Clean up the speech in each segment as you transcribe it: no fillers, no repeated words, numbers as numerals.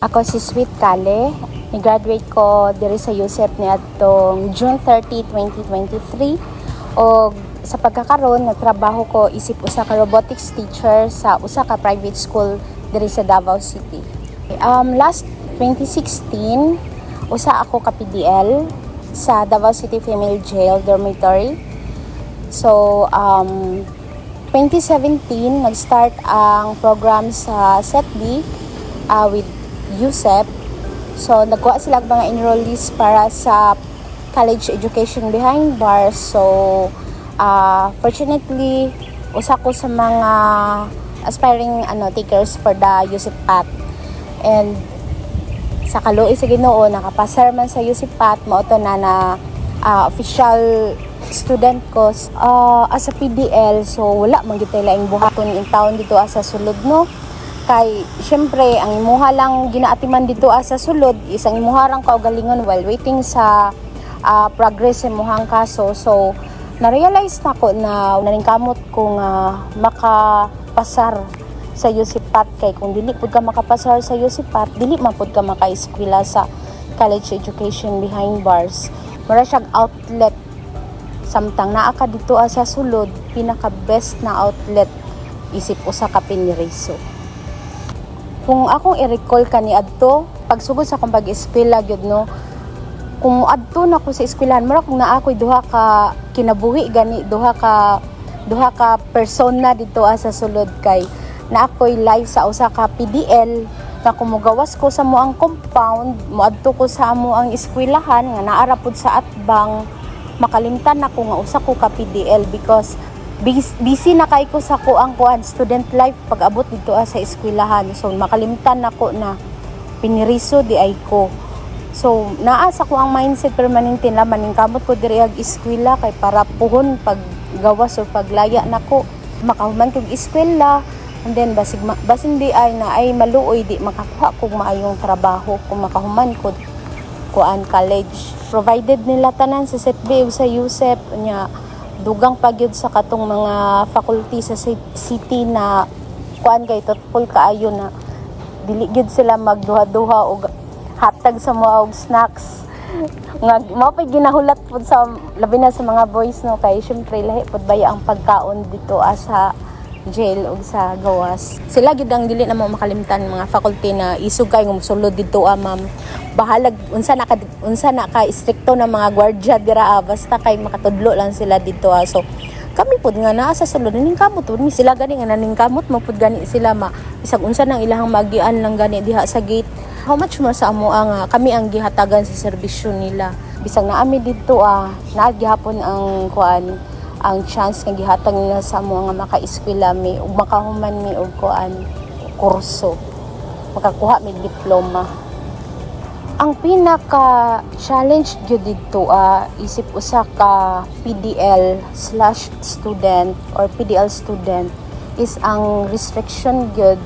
Ako si Sweet Kale. Ni-graduate ko diri sa USEP ni atong June 30, 2023. O sa pagkakaroon, nagtrabaho ko isip usa ka robotics teacher sa usa ka private school diri sa Davao City. Last 2016, usa ako ka PDL sa Davao City Female Jail Dormitory. So, 2017, nag-start ang program sa SETB with USEP. So, nagkuha sila mga enrollees para sa college education behind bars. So, fortunately, usa ko sa mga aspiring takers for the USEP path. And sa kaluoy sa Ginoo, nakapasar man sa USEP path, mao to na official student ko as a PDL. So wala man gyud laing buhaton in town dito sa sulod, no, kay syempre ang imuha lang ginaatiman dito sa sulod isang imuharang kaugalingon while waiting sa progress sa imuhang kaso. So na-realize na ko na naningkamot kung makapasar sa USEP path, kay kung dili pud ka makapasar sa USEP path, dili man pud ka maka-eskwela sa college education behind bars. Mura siyang outlet samtang naa ka dito sa sulod, pinaka best na outlet isip usa ka piniriso. Kung akong i-recall kaniadto pagsugod sa akong pag-eskwela gyud, no, kung adto na ko sa eskwelahan, mura kung naa ko'y duha ka kinabuhi gani, duha ka persona dito sa sulod, kay na ako'y live sa usa ka PDL na kumugawas ko sa moang compound, moadto ko sa moang eskwelahan nga naara pud sa atbang, makalimtan na ko nga usa ko ka PDL because busy na kay ko sa kuang student life pag abot dito sa eskwelahan. So makalimtan na ko na piniriso di ay ko. So naa sa kuang mindset permanente na maningkamot ko diri ag eskwela kay para puhon pag gawas o paglaya nako makahuman kog eskwela. And then basin di ay na ay maluoy di makakuha kog maayong trabaho kung makahuman ko kuan college. Provided nila tanan sa SETB ug sa USEP nya dugang pagyud sa katong mga faculty sa city na kuan kay thoughtful kaayo na dili gyud sila magduha-duha og hatag sa mga og snacks nga mao pay ginahulat pud sa labi na sa mga boys, no, kay syempre lahi pud baya ang pagkaon dito sa jail o sa gawas. Sila gid ang dili na mo makalimtan mga faculty na isug kay sulod dito ma'am. Bahalag unsa na ka istrikto na mga gwardiya dira basta kay makatudlo lang sila dito So kami pud nga naa sa sulod naningkamot pud ni sila gani nga naningkamot mo pud gani sila isag unsa nang ilahang magian lang gani diha sa gate. How much more sa amo nga kami ang gihatagan sa serbisyo nila. Bisag naami dito naa gihapon ang kuan ang chance nga gihatag nila sa mga maka-eskwela mi ug makahuman mi og kurso, makakuha mi diploma. Ang pinaka challenge gyud dito isip usa ka PDL/student or PDL student is ang restriction gyud.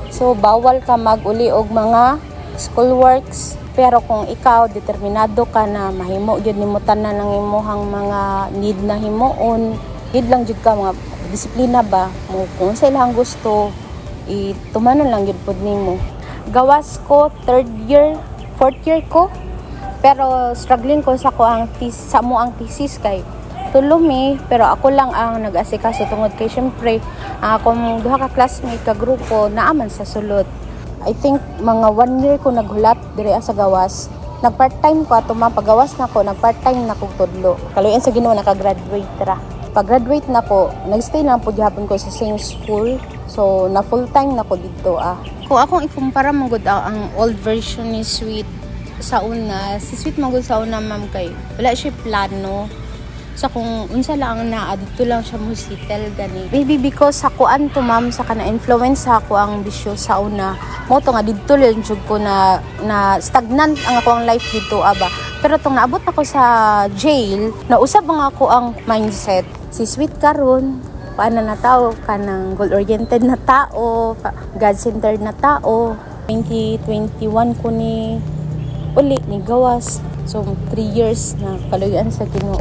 So bawal ka mag-uli og mga schoolworks. Pero kung ikaw determinado ka na mahimo gyud nimo tanan ng imong mga need na himuon, need lang jud ka mga disiplina ba mo kung sa ilang gusto itumanon lang gyud pud nimo. Gawas ko 4th year ko, pero struggling ko sa ang thesis kay tulumi, pero ako lang ang nag-asikaso tungod kay syempre akong duha ka classmate ka grupo naaman sa sulod. I think mga 1 year ko naghulat diri sa gawas. Nag-part-time ko ato pagawas na ko, nag-part-time na ko tudlo. Kaluyan sa Ginoo naka-graduate ra. Pag-graduate na ko, nag-stay lang pud gihapon ko sa same school. So na full-time na ko dito Kung akong ikumpara mangud ang old version ni Sweet sa una, si Sweet mangud sa una ma'am kay wala siya plano. So kung unsa lang naa dito lang siya mo settle gani. Maybe because sa kuan to ma'am sa kana influence sa ako ang bisyo sa una. Mo to nga didto lang jud ko na stagnant ang ako ang life dito Pero tong naabot ako sa jail, nausab nga ako ang mindset. Si Sweet karon paano na tao kanang goal-oriented na tao, God-centered na tao. 2021 ko ni uli ni gawas. So 3 years na kaluyan sa Ginoo.